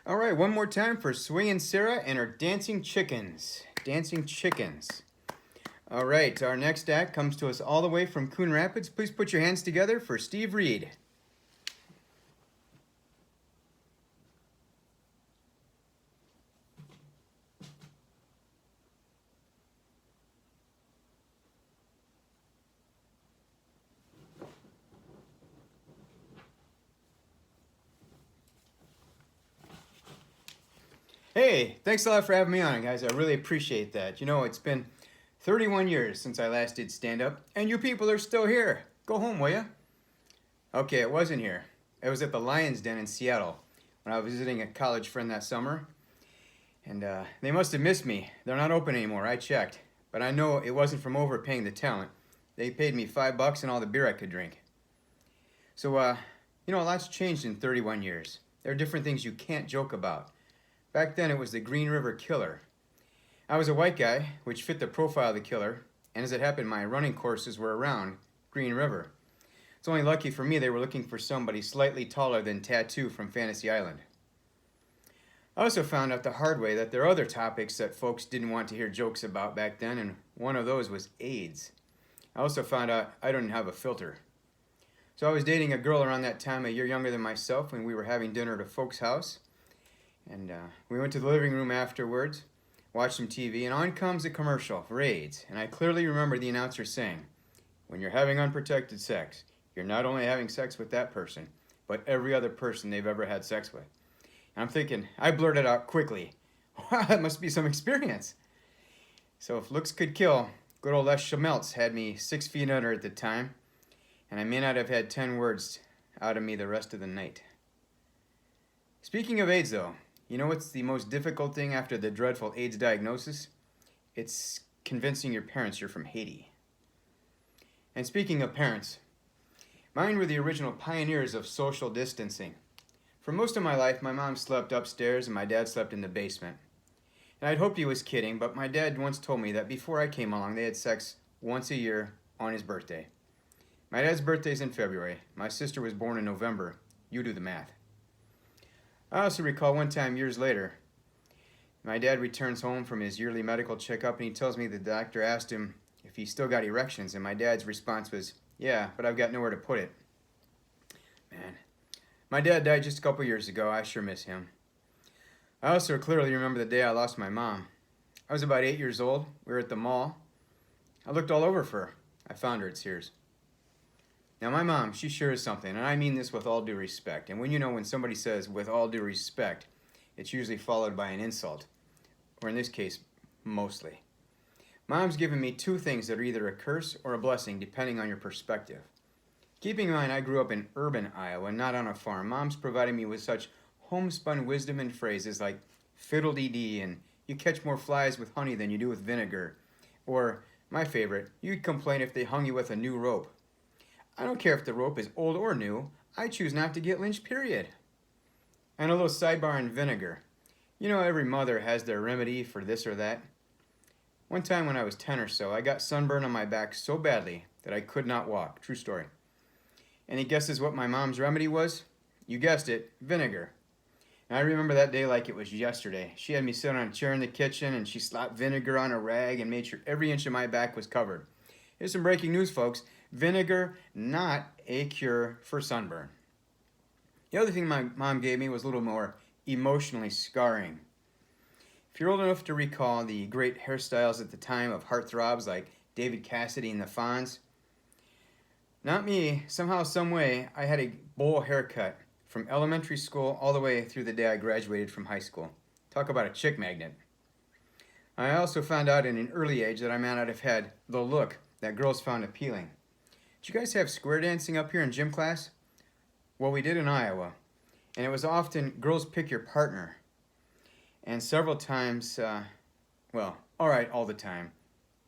All right, one more time for Swingin' Sarah and her Dancing Chickens. Dancing Chickens. All right, our next act comes to us all the way from Coon Rapids. Please put your hands together for Steve Reed. Hey, thanks a lot for having me on, guys. I really appreciate that. You know, it's been 31 years since I last did stand-up, and you people are still here. Go home, will ya? Okay, it wasn't here. It was at the Lion's Den in Seattle when I was visiting a college friend that summer. And they must have missed me. They're not open anymore, I checked. But I know it wasn't from overpaying the talent. They paid me $5 and all the beer I could drink. So, you know, a lot's changed in 31 years. There are different things you can't joke about. Back then, it was the Green River Killer. I was a white guy, which fit the profile of the killer, and as it happened, my running courses were around Green River. It's only lucky for me they were looking for somebody slightly taller than Tattoo from Fantasy Island. I also found out the hard way that there are other topics that folks didn't want to hear jokes about back then, and one of those was AIDS. I also found out I didn't have a filter. So I was dating a girl around that time, a year younger than myself, when we were having dinner at a folks' house. And we went to the living room afterwards, watched some TV, and on comes a commercial for AIDS. And I clearly remember the announcer saying, when you're having unprotected sex, you're not only having sex with that person, but every other person they've ever had sex with. And I'm thinking, I blurted out quickly, wow, that must be some experience. So if looks could kill, good old Les Schmeltz had me 6 feet under at the time, and I may not have had 10 words out of me the rest of the night. Speaking of AIDS, though, you know what's the most difficult thing after the dreadful AIDS diagnosis? It's convincing your parents you're from Haiti. And speaking of parents, mine were the original pioneers of social distancing. For most of my life, my mom slept upstairs and my dad slept in the basement. And I'd hoped he was kidding, but my dad once told me that before I came along, they had sex once a year on his birthday. My dad's birthday's in February. My sister was born in November. You do the math. I also recall one time years later, my dad returns home from his yearly medical checkup and he tells me the doctor asked him if he still got erections, and my dad's response was, yeah, but I've got nowhere to put it. Man, my dad died just a couple years ago. I sure miss him. I also clearly remember the day I lost my mom. I was about 8 years old. We were at the mall. I looked all over for her. I found her at Sears. Now, my mom, she sure is something, and I mean this with all due respect. And when somebody says, with all due respect, it's usually followed by an insult. Or in this case, mostly. Mom's given me two things that are either a curse or a blessing, depending on your perspective. Keeping in mind I grew up in urban Iowa, not on a farm, Mom's provided me with such homespun wisdom and phrases like fiddle-dee-dee and you catch more flies with honey than you do with vinegar. Or, my favorite, you'd complain if they hung you with a new rope. I don't care if the rope is old or new. I choose not to get lynched, period. And a little sidebar on vinegar. You know, every mother has their remedy for this or that. One time when I was 10 or so, I got sunburn on my back so badly that I could not walk. True story. Any guesses what my mom's remedy was? You guessed it, vinegar. And I remember that day like it was yesterday. She had me sit on a chair in the kitchen and she slapped vinegar on a rag and made sure every inch of my back was covered. Here's some breaking news, folks. Vinegar, not a cure for sunburn. The other thing my mom gave me was a little more emotionally scarring. If you're old enough to recall the great hairstyles at the time of heartthrobs like David Cassidy and the Fonz, not me. Somehow, some way, I had a bowl haircut from elementary school all the way through the day I graduated from high school. Talk about a chick magnet. I also found out in an early age that I might not have had the look that girls found appealing. Did you guys have square dancing up here in gym class? Well, we did in Iowa. And it was often girls pick your partner. And several times, all the time.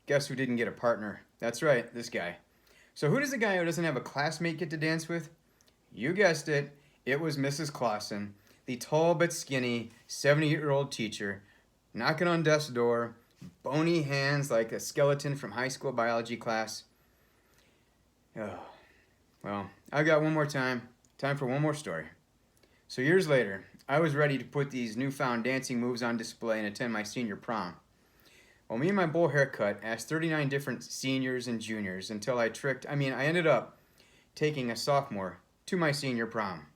Guess who didn't get a partner? That's right, this guy. So who does the guy who doesn't have a classmate get to dance with? You guessed it. It was Mrs. Clausen, the tall but skinny 70-year-old teacher, knocking on death's door, bony hands like a skeleton from high school biology class. Oh, well, I've got one more time for one more story. So years later, I was ready to put these newfound dancing moves on display and attend my senior prom. Well, me and my bowl haircut asked 39 different seniors and juniors until I ended up taking a sophomore to my senior prom.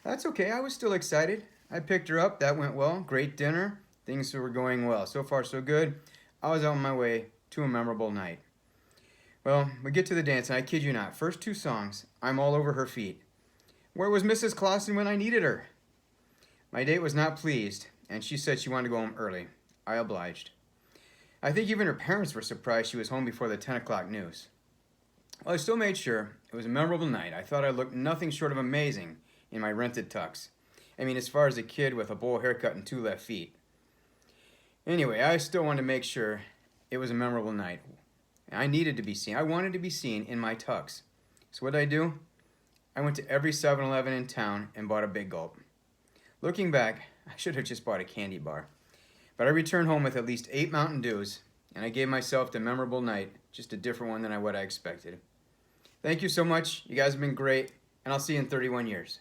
That's okay, I was still excited. I picked her up, that went well, great dinner, things were going well. So far so good, I was on my way to a memorable night. Well, we get to the dance and I kid you not, first two songs, I'm all over her feet. Where was Mrs. Clausen when I needed her? My date was not pleased, and she said she wanted to go home early. I obliged. I think even her parents were surprised she was home before the 10 o'clock news. Well, I still made sure it was a memorable night. I thought I looked nothing short of amazing in my rented tux. As far as a kid with a bowl haircut and two left feet. Anyway, I still wanted to make sure it was a memorable night. I needed to be seen. I wanted to be seen in my tux. So what did I do? I went to every 7-Eleven in town and bought a big gulp. Looking back, I should have just bought a candy bar. But I returned home with at least 8 Mountain Dews, and I gave myself the memorable night, just a different one than what I expected. Thank you so much. You guys have been great, and I'll see you in 31 years.